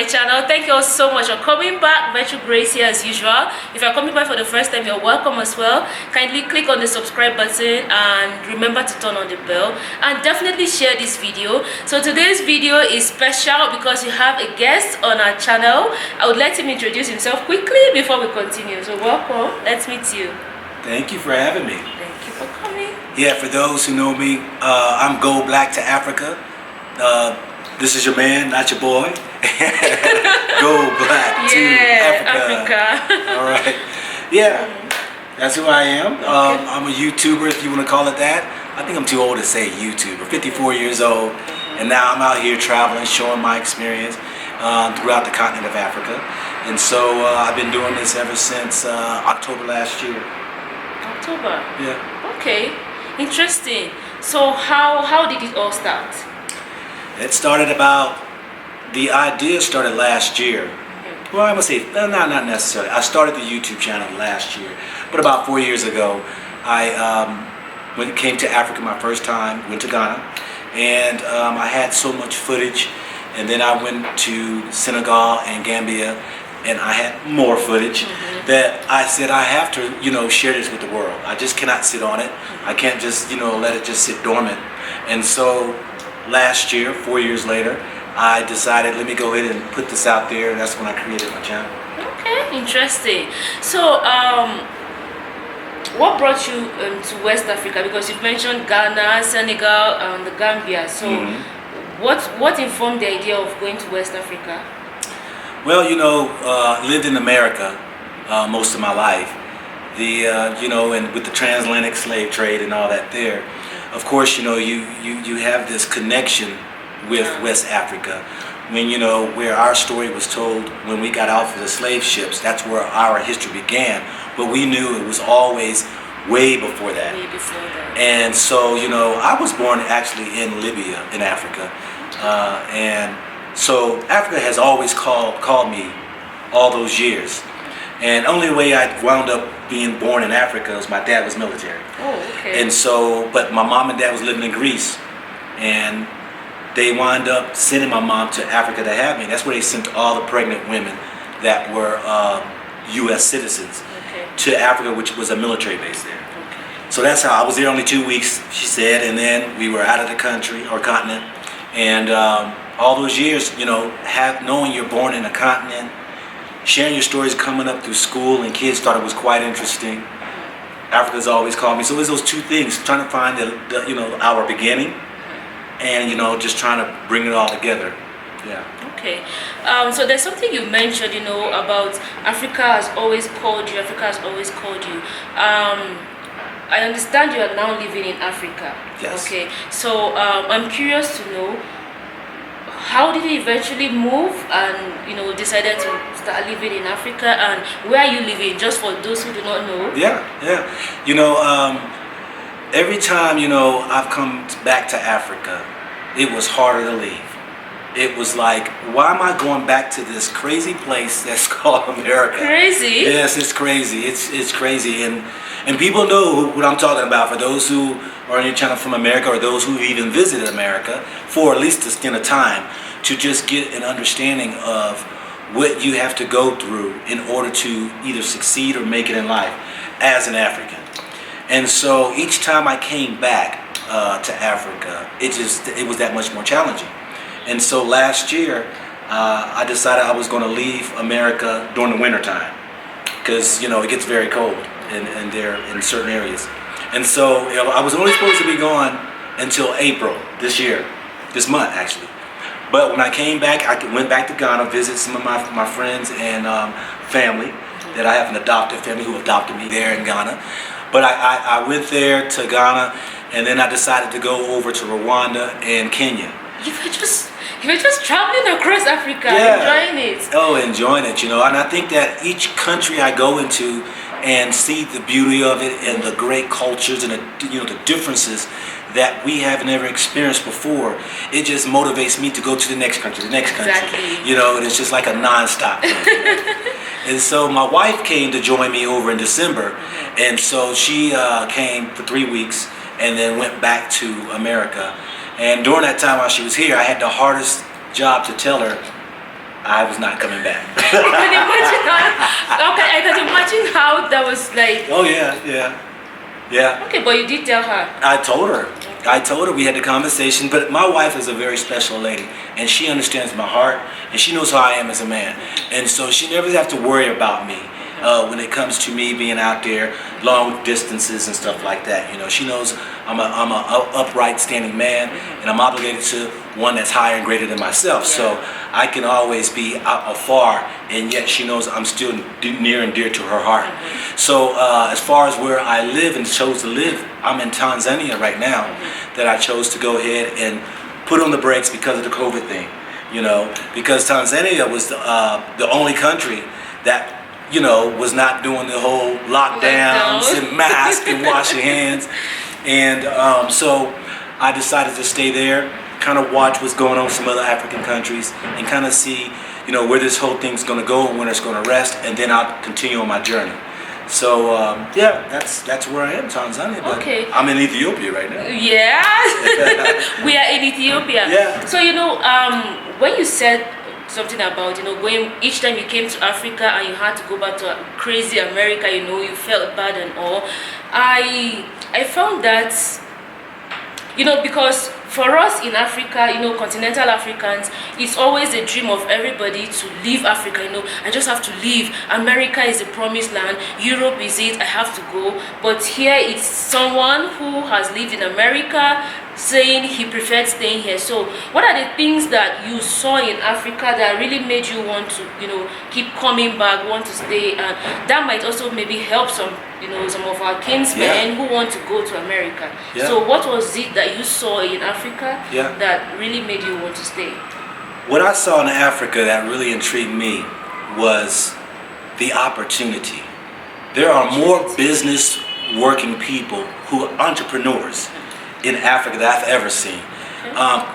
my channel. Thank you all so much for coming back. Virtual Grace here as usual. If you're coming back for the first time, you're welcome as well. Kindly click on the subscribe button and remember to turn on the bell, and definitely share this video. So today's video is special because you have a guest on our channel. I would let him introduce himself quickly before we continue. So welcome. Let's meet you. Thank you for having me. Thank you for coming. Yeah, for those who know me, I'm GOBLACK2AFRICA. This is your man, not your boy. GOBLACK2AFRICA. All right. Yeah, that's who I am. Okay. I'm a YouTuber, if you want to call it that. I think I'm too old to say YouTuber. 54 years old, and now I'm out here traveling, showing my experience throughout the continent of Africa. And so I've been doing this ever since October last year. October? Yeah. Okay, interesting. So how did it all start? It started the idea started last year. Well, I must say, not necessarily. I started the YouTube channel last year, but about 4 years ago, when it came to Africa my first time, went to Ghana, and I had so much footage, and then I went to Senegal and Gambia, and I had more footage that I said I have to, share this with the world. I just cannot sit on it. I can't just, let it just sit dormant. And so last year, 4 years later, I decided, let me go ahead and put this out there, and that's when I created my channel. Okay, interesting. So, what brought you to West Africa? Because you've mentioned Ghana, Senegal, and the Gambia. So, what informed the idea of going to West Africa? Well, lived in America most of my life. And with the transatlantic slave trade and all that there, of course, you have this connection with West Africa. When, where our story was told when we got off of the slave ships, that's where our history began. But we knew it was always way before that. Way before that. And so, I was born actually in Libya, in Africa. And so Africa has always called me all those years. And only way I wound up being born in Africa was my dad was military. Oh, okay. And so, but my mom and dad was living in Greece, and they wound up sending my mom to Africa to have me. That's where they sent all the pregnant women that were U.S. citizens to Africa, which was a military base there. Okay. So that's how I was there only 2 weeks, she said, and then we were out of the country or continent. And all those years, knowing you're born in a continent, sharing your stories coming up through school, and kids thought it was quite interesting. Africa's always called me. So it was those two things, trying to find our beginning, and just trying to bring it all together. Yeah. Okay. So there's something you mentioned, about Africa has always called you. Africa has always called you. I understand you are now living in Africa. Yes. Okay. So I'm curious to know, how did you eventually move and decided to start living in Africa, and where are you living? Just for those who do not know. Yeah. Every time I've come back to Africa, it was harder to leave. It was like, why am I going back to this crazy place that's called America? Crazy? Yes, it's crazy. It's crazy, and people know what I'm talking about. For those who are on your channel from America, or those who even visited America for at least a stint of time, to just get an understanding of what you have to go through in order to either succeed or make it in life as an African. And so each time I came back to Africa, it was that much more challenging. And so last year, I decided I was going to leave America during the winter time, because it gets very cold in certain areas. And so I was only supposed to be gone until April this month actually. But when I came back, I went back to Ghana, visit some of my friends and family, that I have an adopted family who adopted me there in Ghana. But I went there to Ghana, and then I decided to go over to Rwanda and Kenya. You were just traveling across Africa, enjoying it. Oh, enjoying it, And I think that each country I go into and see the beauty of it, and the great cultures, and the differences that we have never experienced before, it just motivates me to go to the next country, Exactly. And it's just like a non-stop. And so my wife came to join me over in December, and so she came for 3 weeks and then went back to America. And during that time while she was here, I had the hardest job to tell her I was not coming back. I can imagine how. Okay, I can imagine how that was like. Oh yeah. Okay, but you did tell her. I told her. We had the conversation. But my wife is a very special lady, and she understands my heart, and she knows how I am as a man, and so she never has to worry about me when it comes to me being out there long distances and stuff like that. You know, she knows I'm a upright, standing man, and I'm obligated to one that's higher and greater than myself. So I can always be out afar, and yet she knows I'm still near and dear to her heart. So as far as where I live and chose to live, I'm in Tanzania right now. That I chose to go ahead and put on the brakes because of the COVID thing. You know, because Tanzania was the only country that, you know, was not doing the whole lockdowns and masks and washing hands. And so I decided to stay there, kind of watch what's going on in some other African countries, and kind of see, you know, where this whole thing's going to go and when it's going to rest, and then I'll continue on my journey. So yeah, that's where I am, Tanzania. But I'm in Ethiopia right now. Yeah, we are in Ethiopia. Yeah. So you know, when you said something about, you know, going each time you came to Africa and you had to go back to crazy America, you know, you felt bad and all. I found that, you know, because for us in Africa, you know, continental Africans, it's always a dream of everybody to leave Africa. You know, I just have to leave. America is the promised land. Europe is it. I have to go. But here it's someone who has lived in America saying he preferred staying here. So what are the things that you saw in Africa that really made you want to, you know, keep coming back, want to stay? And that might also maybe help some, you know, some of our kinsmen who want to go to America. So what was it that you saw in Africa that really made you want to stay? What I saw in Africa that really intrigued me was the opportunity. There are more business working people who are entrepreneurs in Africa that I've ever seen.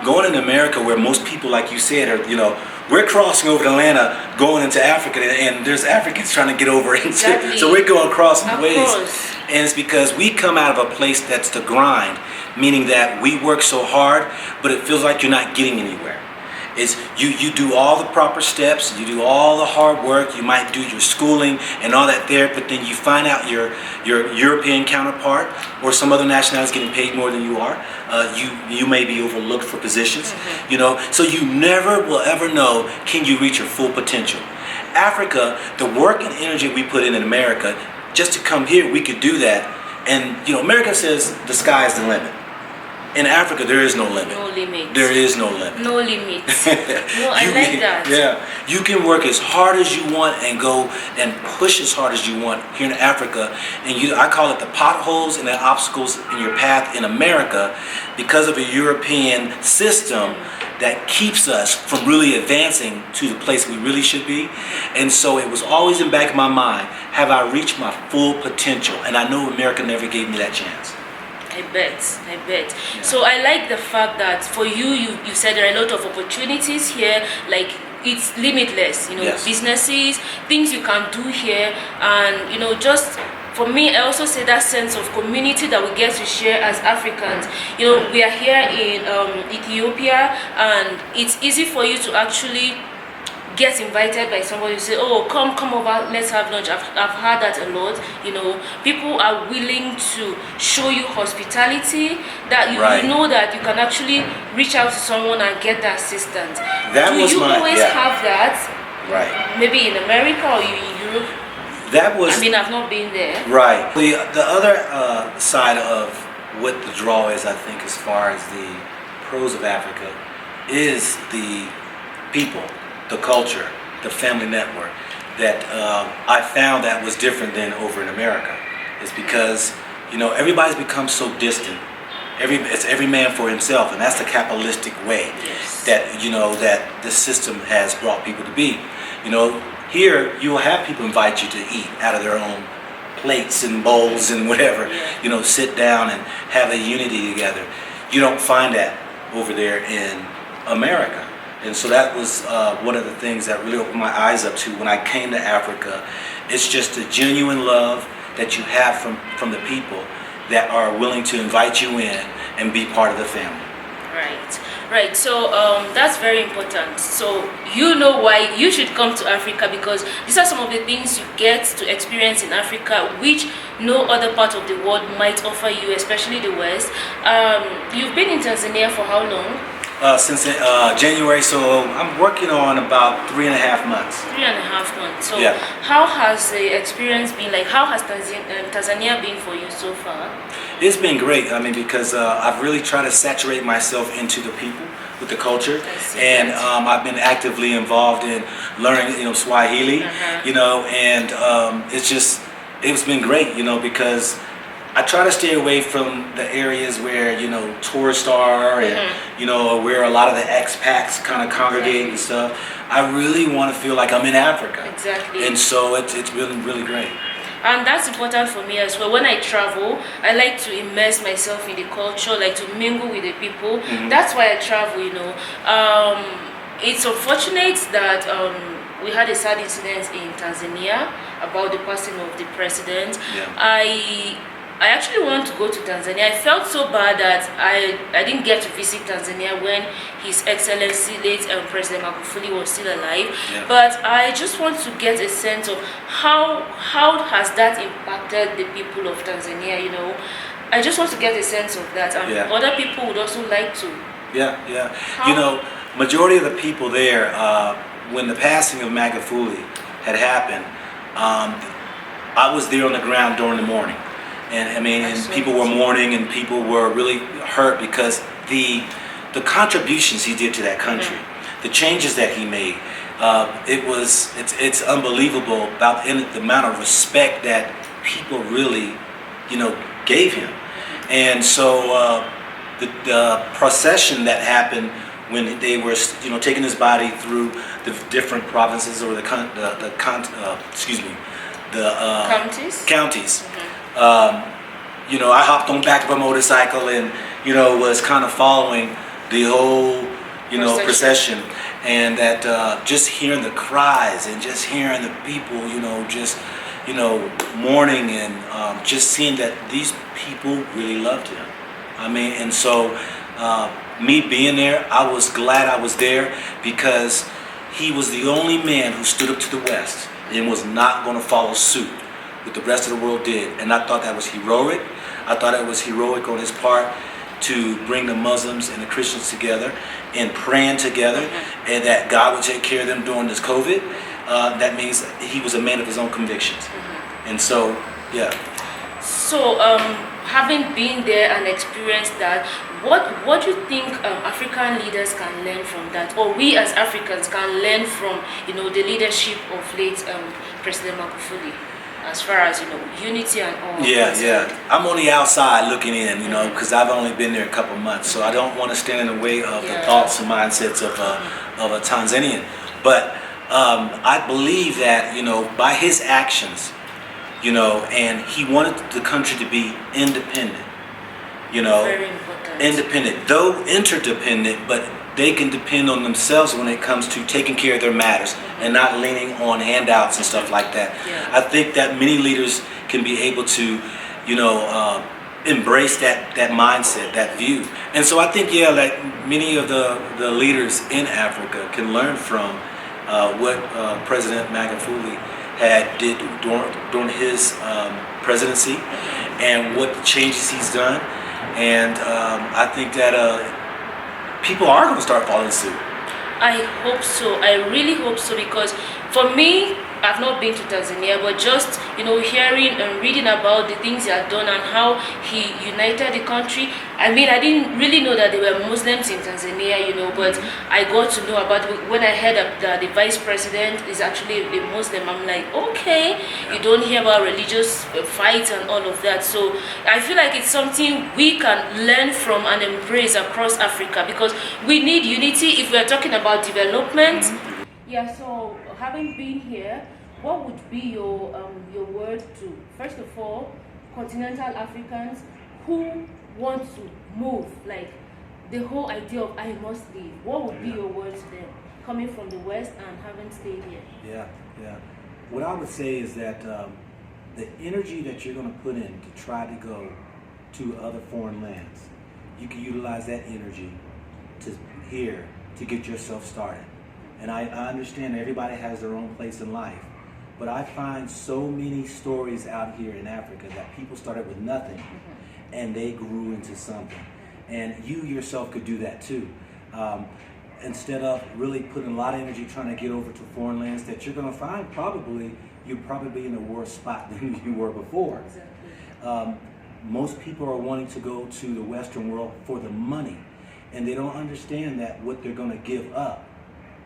Going in America, where most people, like you said, are, you know, we're crossing over Atlanta, going into Africa, and there's Africans trying to get over into. So we're going across in ways, and it's because we come out of a place that's the grind, meaning that we work so hard, but it feels like you're not getting anywhere. Is you do all the proper steps, you do all the hard work, you might do your schooling and all that there, but then you find out your European counterpart or some other nationality is getting paid more than you are. You may be overlooked for positions, you know, so you never will ever know, can you reach your full potential. Africa, the work and energy we put in America, just to come here, we could do that. And, you know, America says the sky is the limit. In Africa, there is no limit. No limit. There is no limit. No limit. No, I like that. Yeah. You can work as hard as you want and go and push as hard as you want here in Africa. And I call it the potholes and the obstacles in your path in America because of a European system that keeps us from really advancing to the place we really should be. And so it was always in the back of my mind, have I reached my full potential? And I know America never gave me that chance. I bet. Yeah. So I like the fact that for you said there are a lot of opportunities here, like it's limitless, you know, businesses, things you can do here, and you know, just for me, I also say that sense of community that we get to share as Africans. You know, we are here in Ethiopia, and it's easy for you to actually get invited by somebody to say, oh, come over, let's have lunch. I've heard that a lot. You know, people are willing to show you hospitality, that you know that you can actually reach out to someone and get the assistance. Do you always have that? Right. Maybe in America or in Europe? That was. I mean, I've not been there. Right. The other side of what the draw is, I think, as far as the pros of Africa, is the people, the culture, the family network that I found that was different than over in America. It's because, you know, everybody's become so distant. It's every man for himself, and that's the capitalistic way that, you know, that the system has brought people to be. You know, here you will have people invite you to eat out of their own plates and bowls and whatever, you know, sit down and have a unity together. You don't find that over there in America. And so that was one of the things that really opened my eyes up to when I came to Africa. It's just the genuine love that you have from the people that are willing to invite you in and be part of the family. Right. Right, so that's very important. So you know why you should come to Africa, because these are some of the things you get to experience in Africa which no other part of the world might offer you, especially the West. You've been in Tanzania for how long? Since January, so I'm working on about 3.5 months. 3.5 months. So yeah. How has the experience been like? How has Tanzania been for you so far? It's been great. I mean, because I've really tried to saturate myself into the people, with the culture, and I've been actively involved in learning, Swahili, and it's been great, because I try to stay away from the areas where, tourists are and, where a lot of the expats kind of congregate and stuff. I really want to feel like I'm in Africa. Exactly. And so it's really, really great. And that's important for me as well. When I travel, I like to immerse myself in the culture, like to mingle with the people. That's why I travel, It's unfortunate that we had a sad incident in Tanzania about the passing of the president. Yeah. I actually want to go to Tanzania. I felt so bad that I didn't get to visit Tanzania when His Excellency late President Magufuli was still alive. Yeah. But I just want to get a sense of how has that impacted the people of Tanzania. I just want to get a sense of that, and other people would also like to. Yeah. Majority of the people there, when the passing of Magufuli had happened, I was there on the ground during the morning. And people were mourning, and people were really hurt because the contributions he did to that country, the changes that he made, it's unbelievable about the amount of respect that people really, gave him. And so the procession that happened when they were, taking his body through the different provinces or counties. I hopped on back of a motorcycle and, was kind of following the whole, procession. And that just hearing the cries and just hearing the people, mourning and just seeing that these people really loved him. And so me being there, I was glad I was there because he was the only man who stood up to the West and was not going to follow suit what the rest of the world did. And I thought that was heroic. I thought it was heroic on his part to bring the Muslims and the Christians together and praying together, and that God would take care of them during this COVID. That means he was a man of his own convictions. And so, yeah. So, having been there and experienced that, what do you think African leaders can learn from that, or we as Africans can learn from, the leadership of late President Magufuli? As far as unity and all. Yeah. I'm on the outside looking in, because I've only been there a couple months, so I don't want to stand in the way of the thoughts and mindsets of a Tanzanian. But I believe that by his actions, and he wanted the country to be independent. Very important. Independent, though interdependent, but they can depend on themselves when it comes to taking care of their matters and not leaning on handouts and stuff like that. I think that many leaders can be able to, embrace that mindset, that view. And so I think, like many of the leaders in Africa can learn from what President Magufuli did during his presidency and what the changes he's done. And I think that people are going to start following suit. I hope so. I really hope so, because for me, I've not been to Tanzania, but just hearing and reading about the things he had done and how he united the country. I didn't really know that there were Muslims in Tanzania, but I got to know about it when I heard that the vice president is actually a Muslim. I'm like, okay, you don't hear about religious fights and all of that. So I feel like it's something we can learn from and embrace across Africa, because we need unity if we're talking about development. Yeah, so having been here, what would be your word to, first of all, continental Africans who want to move, like the whole idea of I must leave? What would be your word to them, coming from the West and having stayed here? Yeah. What I would say is that the energy that you're going to put in to try to go to other foreign lands, you can utilize that energy to here to get yourself started. And I understand everybody has their own place in life, but I find so many stories out here in Africa that people started with nothing and they grew into something. And you yourself could do that too. Instead of really putting a lot of energy trying to get over to foreign lands that you're going to find you're probably in a worse spot than you were before. Exactly. Most people are wanting to go to the Western world for the money, and they don't understand that what they're going to give up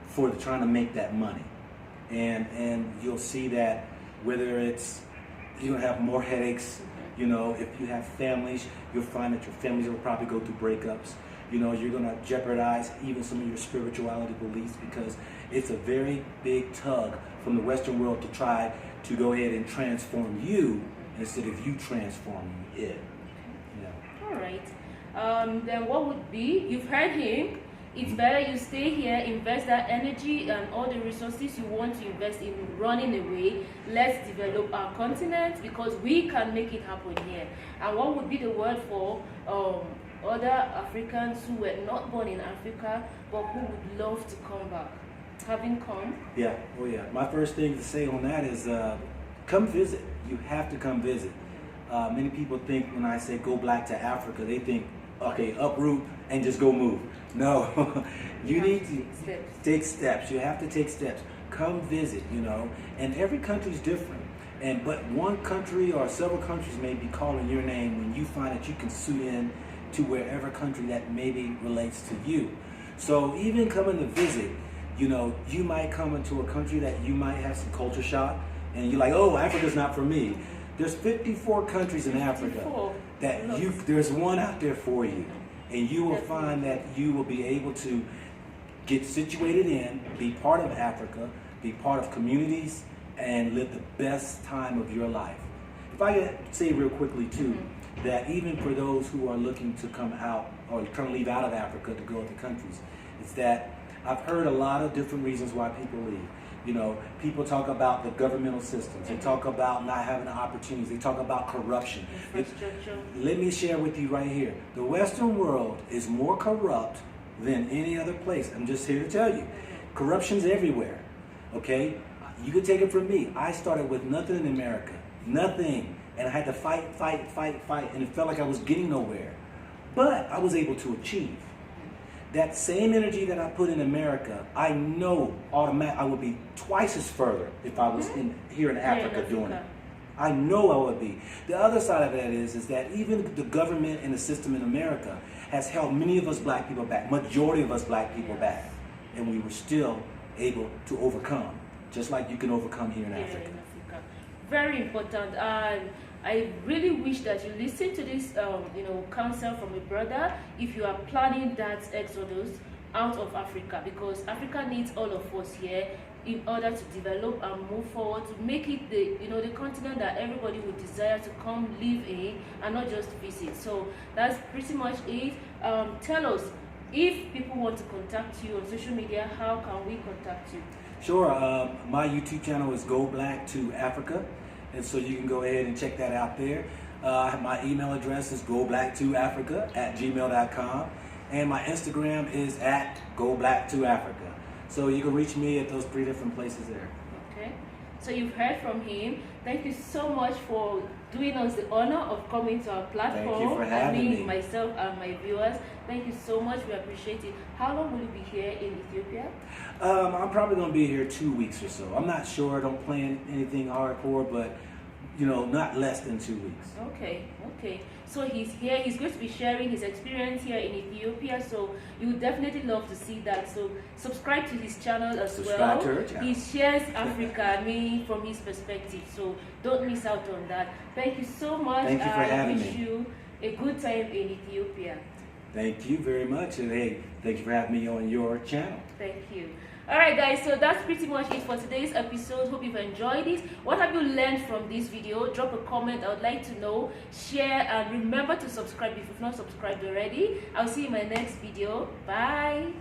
for trying to make that money. And you'll see that whether it's you're going to have more headaches, you know, if you have families, you'll find that your families will probably go through breakups. You know, you're going to jeopardize even some of your spirituality beliefs because it's a very big tug from the Western world to try to go ahead and transform you instead of you transforming it. Yeah. All right. Then what would be, you've heard him, it's better you stay here, invest that energy and all the resources you want to invest in running away. Let's develop our continent because we can make it happen here. And what would be the word for other Africans who were not born in Africa but who would love to come back? Having come? Yeah, oh yeah. My first thing to say on that is come visit. You have to come visit. Many people think when I say go black to Africa, they think, okay, uproot and just go move. No, you need to take steps. You have to take steps. Come visit, you know, and every country is different. But one country or several countries may be calling your name when you find that you can suit in to wherever country that maybe relates to you. So even coming to visit, you know, you might come into a country that you might have some culture shock and you're like, oh, Africa's not for me. There's 54 countries in Africa that there's one out there for you. And you will find that you will be able to get situated in, be part of Africa, be part of communities, and live the best time of your life. If I could say real quickly too, that even for those who are looking to come out or trying to leave out of Africa to go to countries, it's that I've heard a lot of different reasons why people leave. You know, people talk about the governmental systems. They talk about not having the opportunities. They talk about corruption. Let me share with you right here. The Western world is more corrupt than any other place. I'm just here to tell you. Corruption's everywhere, okay? You can take it from me. I started with nothing in America. Nothing. And I had to fight. And it felt like I was getting nowhere. But I was able to achieve. That same energy that I put in America, I know I would be twice as further if I was here in Africa doing it. I know I would be. The other side of that is that even the government and the system in America has held many of us black people back, majority of us black people back, and we were still able to overcome, just like you can overcome here in Africa. Very important. I really wish that you listen to this, counsel from a brother if you are planning that exodus out of Africa, because Africa needs all of us here in order to develop and move forward to make it the continent that everybody would desire to come live in and not just visit. So that's pretty much it. Tell us, if people want to contact you on social media, how can we contact you? Sure. My YouTube channel is GOBLACK2AFRICA. And so you can go ahead and check that out there. My email address is GOBLACK2AFRICA@gmail.com. And my Instagram is @GOBLACK2AFRICA. So you can reach me at those 3 different places there. Okay. So you've heard from him. Thank you so much for doing us the honor of coming to our platform. Thank you for having me. Myself and my viewers. Thank you so much. We appreciate it. How long will you be here in Ethiopia? I'm probably going to be here 2 weeks or so. I'm not sure. I don't plan anything hardcore, but not less than 2 weeks. Okay. So he's here. He's going to be sharing his experience here in Ethiopia. So you would definitely love to see that. So subscribe to his channel as well. Subscribe to her channel. He shares Africa, from his perspective. So don't miss out on that. Thank you so much. Thank you for having me. I wish you a good time in Ethiopia. Thank you very much. And hey, thank you for having me on your channel. Thank you. Alright guys, so that's pretty much it for today's episode. Hope you've enjoyed it. What have you learned from this video? Drop a comment. I would like to know. Share and remember to subscribe if you've not subscribed already. I'll see you in my next video. Bye.